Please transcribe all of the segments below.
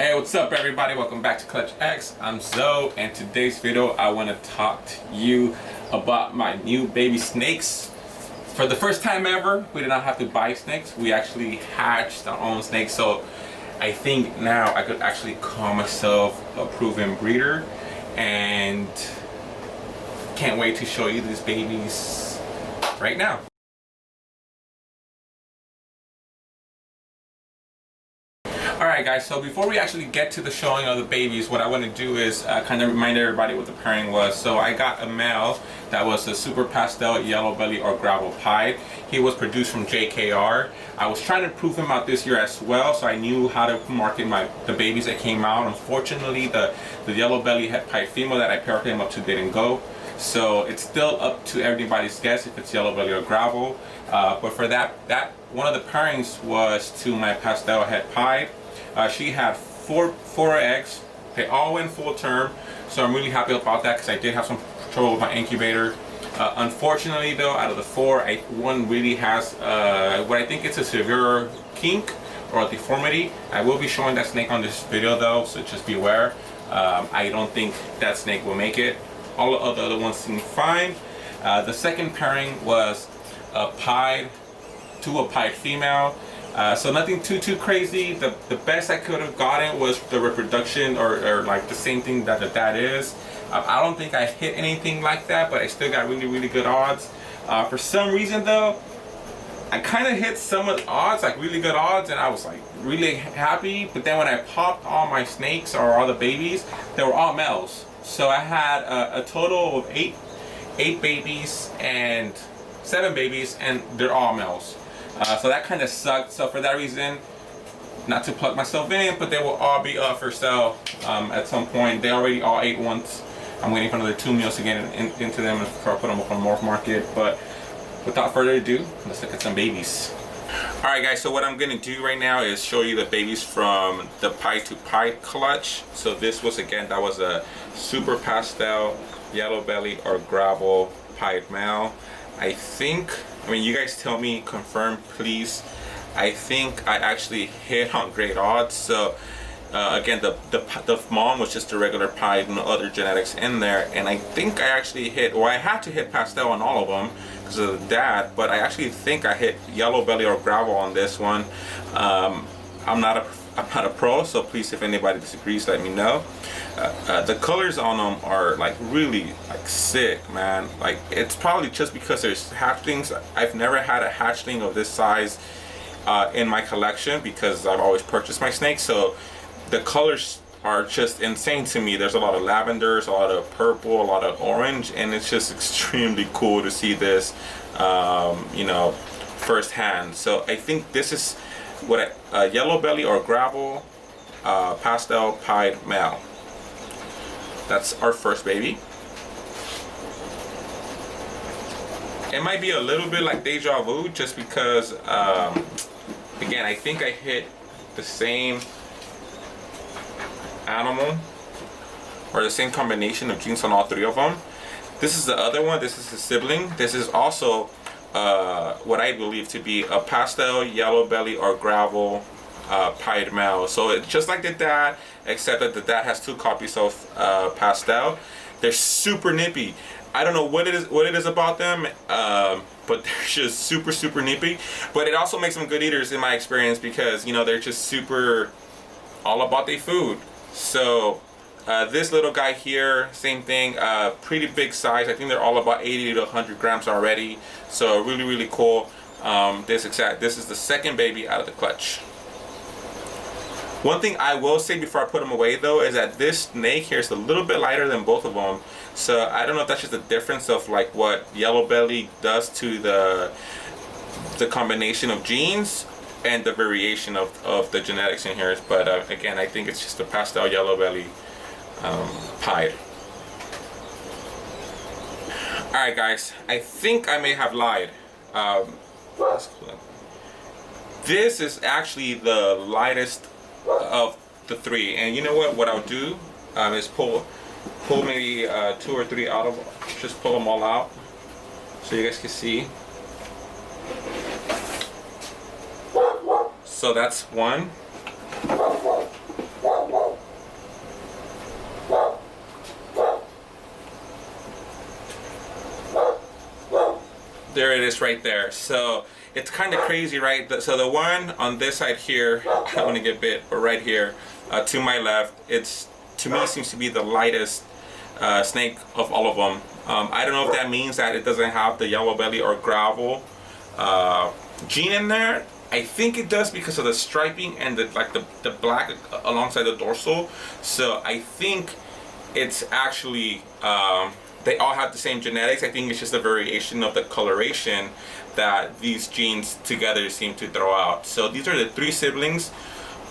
Hey, what's up everybody? Welcome back to Clutch X. I'm Zoe, and today's video I want to talk to you about my new baby snakes. For the first time ever, we did not have to buy snakes. We actually hatched our own snakes, so I think now I could actually call myself a proven breeder, and can't wait to show you these babies right now. Alright guys, so before we actually get to the showing of the babies, what I want to do is kind of remind everybody what the pairing was. So I got a male that was a Super Pastel Yellow Belly or Gravel Pied. He was produced from JKR. I was trying to prove him out this year as well, so I knew how to market the babies that came out. Unfortunately, the Yellow Belly Het Pied female that I paired him up to didn't go. So it's still up to everybody's guess if it's Yellow Belly or Gravel. But for that one of the pairings was to my Pastel Het Pied. She had four eggs. They all went full term, so I'm really happy about that because I did have some trouble with my incubator. Unfortunately though, out of the four, one really has what I think it's a severe kink or a deformity. I will be showing that snake on this video though, so just be aware. I don't think that snake will make it. All of the other ones seem fine. The second pairing was a pied to a pied female. So nothing too crazy. The best I could have gotten was the reproduction or like the same thing that the dad is. I don't think I hit anything like that, but I still got really good odds. For some reason though, I kind of hit some of the odds, like really good odds, and I was like really happy. But then when I popped all my snakes or all the babies, they were all males. So I had a total of eight babies and 7 babies, and they're all males. So that kind of sucked. So for that reason, not to plug myself in, but they will all be up for sale at some point. They already all ate once. I'm waiting for another 2 meals to get into them before I put them up on Morph Market. But without further ado, let's look at some babies. Alright guys, so what I'm going to do right now is show you the babies from the Pied to Pied clutch. So this was, again, that was a Super Pastel Yellow Belly or Gravel Pied male. I think, I mean, you guys tell me, confirm please. I think I actually hit on great odds. So again, the mom was just a regular pied, no other genetics in there, and I think I actually hit, or I had to hit pastel on all of them because of the dad, but I actually think I hit Yellow Belly or Gravel on this one. I'm not a pro, so please, if anybody disagrees, let me know. The colors on them are like really like sick, man. Like, it's probably just because there's hatchlings. I've never had a hatchling of this size in my collection because I've always purchased my snakes. So the colors are just insane to me. There's a lot of lavenders, a lot of purple, a lot of orange, and it's just extremely cool to see this, you know, firsthand. So I think this is what a Yellow Belly or Gravel Pastel Pied male. That's our first baby. It might be a little bit like deja vu just because, again, I think I hit the same animal or the same combination of genes on all 3 of them. This is the other one. This is the sibling. This is also what I believe to be a Pastel Yellow Belly or Gravel Pied male. So it's just like the dad, except that the dad has 2 copies of Pastel. They're super nippy. I don't know what it is about them, but they're just super nippy. But it also makes them good eaters in my experience because, you know, they're just super all about their food. So this little guy here, same thing, pretty big size. I think they're all about 80 to 100 grams already. So really cool. This is the second baby out of the clutch. One thing I will say before I put them away though is that this snake here is a little bit lighter than both of them. So I don't know if that's just a difference of like what Yellow Belly does to the combination of genes and the variation of the genetics in here. But again, I think it's just a Pastel Yellow Belly pied. Alright guys, I think I may have lied. This is actually the lightest of the 3, and you know what I'll do is pull maybe 2 or 3 out of, just pull them all out so you guys can see. So that's one. there it is right there. So it's kind of crazy, right? So the one on this side here, I don't want to get bit, but right here to my left, it's, to me, seems to be the lightest snake of all of them. I don't know if that means that it doesn't have the yellow belly or gravel gene in there. I think it does because of the striping and the black alongside the dorsal. So I think it's actually they all have the same genetics. I think it's just a variation of the coloration that these genes together seem to throw out. So these are the 3 siblings,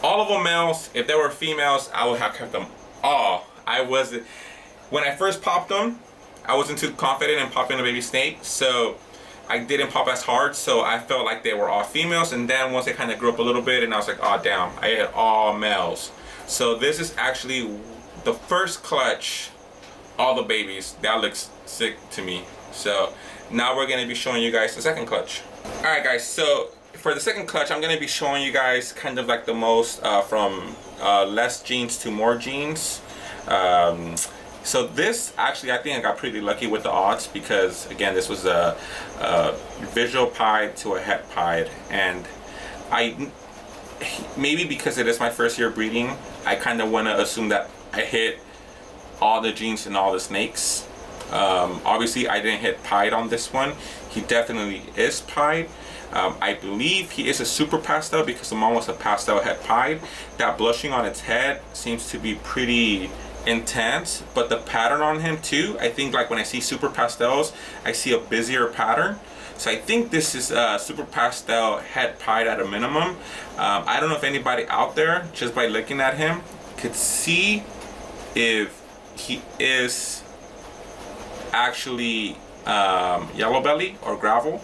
all of them males. If they were females, I would have kept them all. When I first popped them, I wasn't too confident in popping a baby snake, so I didn't pop as hard, so I felt like they were all females. And then once they kind of grew up a little bit, and I was like, oh damn, I had all males. So this is actually the first clutch, all the babies. That looks sick to me. So now we're going to be showing you guys the second clutch. Alright guys, so for the second clutch, I'm going to be showing you guys kind of like the most from less genes to more genes. So this, actually, I think I got pretty lucky with the odds, because again, this was a visual pied to a het pied, and maybe because it is my first year breeding, I kind of want to assume that I hit all the genes in all the snakes. Obviously I didn't hit pied on this one. He definitely is pied. I believe he is a super pastel, because the mom was a pastel het pied. That blushing on its head seems to be pretty intense, but the pattern on him too, I think, like when I see super pastels, I see a busier pattern. So I think this is a super pastel het pied at a minimum. I don't know if anybody out there, just by looking at him, could see if he is actually yellow belly or gravel.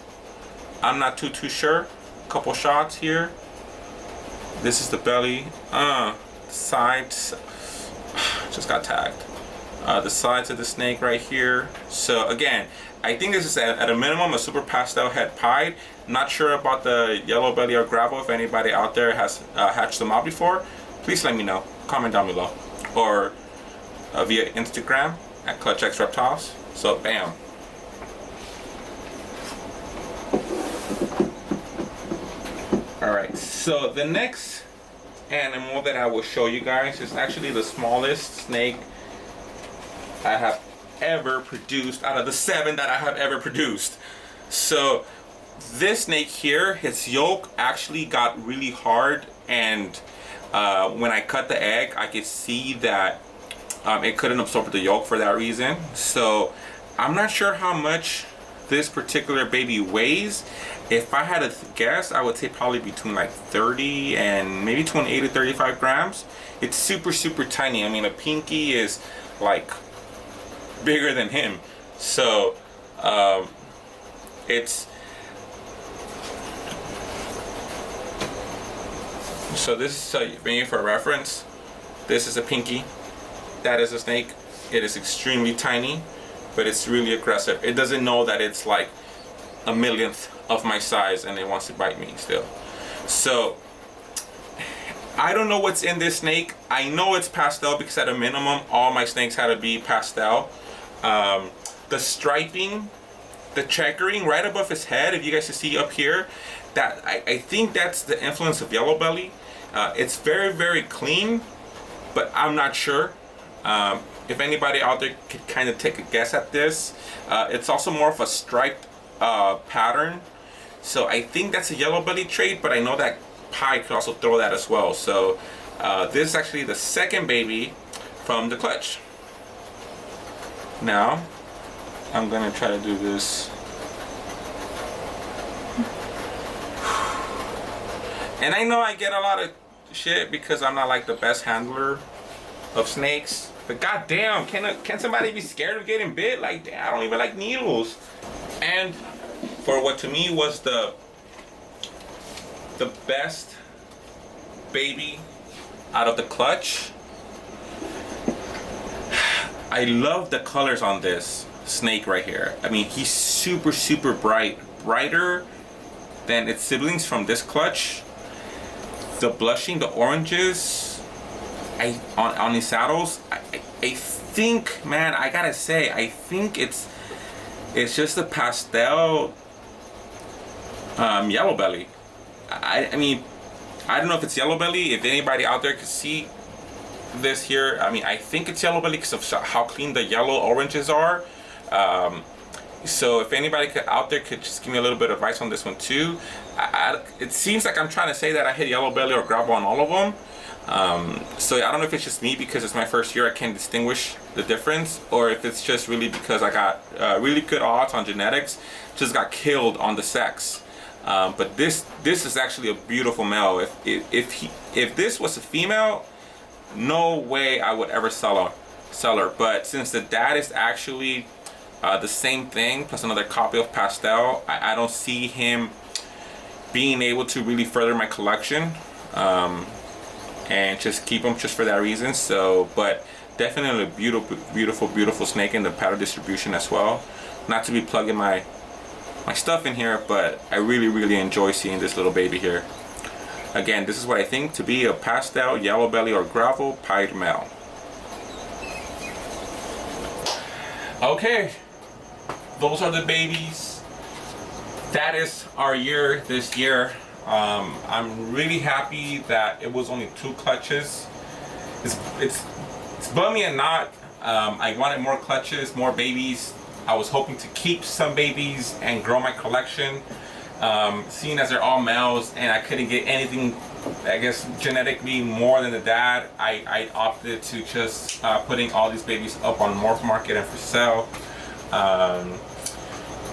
I'm not too sure. Couple shots here. This is the belly. Sides just got tagged. The sides of the snake right here. So again, I think this is at a minimum a super pastel het pied. Not sure about the yellow belly or gravel. If anybody out there has hatched them out before, please let me know. Comment down below, or via Instagram at ClutchX Reptiles. So bam. Alright, so the next animal that I will show you guys is actually the smallest snake I have ever produced out of the 7 that I have ever produced. So this snake here, his yolk actually got really hard, and when I cut the egg, I could see that it couldn't absorb the yolk for that reason. So I'm not sure how much this particular baby weighs. If I had to guess, I would say probably between like 30 and maybe 28 to 35 grams. It's super tiny. I mean, a pinky is like bigger than him. So so this is maybe for reference. This is a pinky. That is a snake. It is extremely tiny, but it's really aggressive. It doesn't know that it's like a millionth of my size, and it wants to bite me still. So I don't know what's in this snake. I know it's pastel because at a minimum all my snakes had to be pastel. The striping, the checkering right above his head, if you guys can see up here, that I think that's the influence of yellow belly. It's very clean, but I'm not sure. If anybody out there could kind of take a guess at this, it's also more of a striped pattern. So I think that's a yellow belly trait, but I know that pie could also throw that as well. So this is actually the second baby from the clutch. Now I'm gonna try to do this. And I know I get a lot of shit because I'm not like the best handler of snakes, but goddamn, can somebody be scared of getting bit? Like, damn, I don't even like needles. And for what to me was the best baby out of the clutch, I love the colors on this snake right here. I mean, he's super bright, brighter than its siblings from this clutch. The blushing, the oranges, on his saddles, I think, man, I gotta say, I think it's just the pastel Yellow belly. I mean, I don't know if it's yellow belly. If anybody out there could see this here, I mean, I think it's yellow belly because of how clean the yellow oranges are. So if anybody out there could just give me a little bit of advice on this one too. It seems like I'm trying to say that I hit yellow belly or gravel on all of them. So I don't know if it's just me because it's my first year, I can't distinguish the difference, or if it's just really because I got really good odds on genetics, just got killed on the sex. But this is actually a beautiful male. If this was a female, no way I would ever sell her. But since the dad is actually the same thing plus another copy of Pastel, I don't see him being able to really further my collection and just keep him just for that reason. So, but definitely a beautiful snake in the pattern distribution as well. Not to be plugging my stuff in here, but I really enjoy seeing this little baby here. Again, this is what I think to be a pastel, yellow belly, or gravel pied male. Okay, those are the babies. That is our year this year. I'm really happy that it was only 2 clutches. It's bummy and not. I wanted more clutches, more babies. I was hoping to keep some babies and grow my collection. Seeing as they're all males and I couldn't get anything, I guess, genetically more than the dad, I opted to just putting all these babies up on Morph Market and for sale.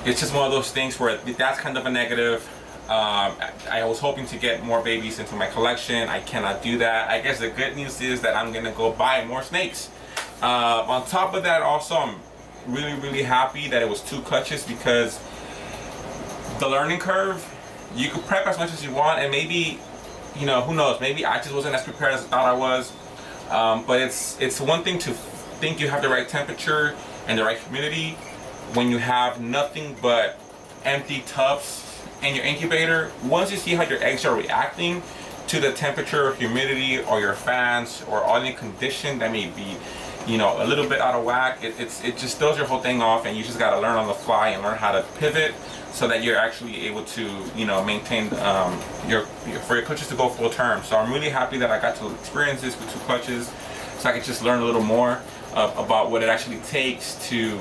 It's just one of those things where that's kind of a negative. I was hoping to get more babies into my collection. I cannot do that. I guess the good news is that I'm gonna go buy more snakes. On top of that, also, I'm really happy that it was 2 clutches, because the learning curve, you could prep as much as you want, and maybe, you know, who knows, maybe I just wasn't as prepared as I thought I was. But it's one thing to think you have the right temperature and the right humidity when you have nothing but empty tubs in your incubator. Once you see how your eggs are reacting to the temperature or humidity or your fans or any condition that may be, you know, a little bit out of whack, it just throws your whole thing off, and you just got to learn on the fly and learn how to pivot so that you're actually able to, you know, maintain for your clutches to go full term. So I'm really happy that I got to experience this with 2 clutches, so I could just learn a little more about what it actually takes to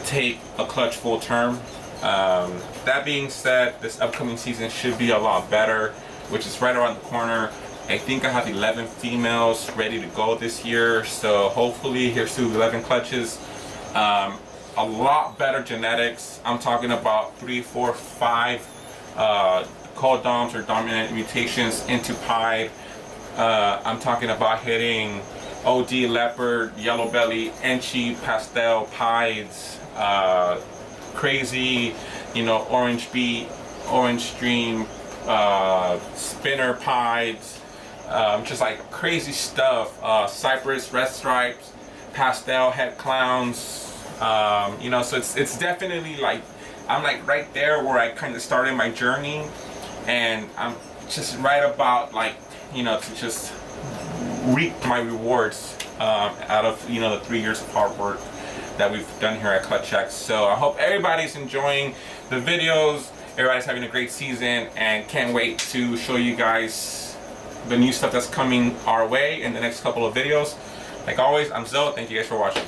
take a clutch full term. That being said, this upcoming season should be a lot better, which is right around the corner. I think I have 11 females ready to go this year, so hopefully here's to 11 clutches. A lot better genetics. I'm talking about 3, 4, 5 co-doms or dominant mutations into pied. I'm talking about hitting OD leopard, yellow belly, Enchi, pastel pieds, crazy, you know, orange beat, orange stream, spinner pieds, just like crazy stuff. Cypress, red stripes, pastel head clowns. You know, so it's definitely like, I'm like right there where I kind of started my journey, and I'm just right about, like, you know, to just reap my rewards out of, you know, the 3 years of hard work that we've done here at Clutch X. So I hope everybody's enjoying the videos, everybody's having a great season, and can't wait to show you guys the new stuff that's coming our way in the next couple of videos. Like always, I'm Zoe. Thank you guys for watching.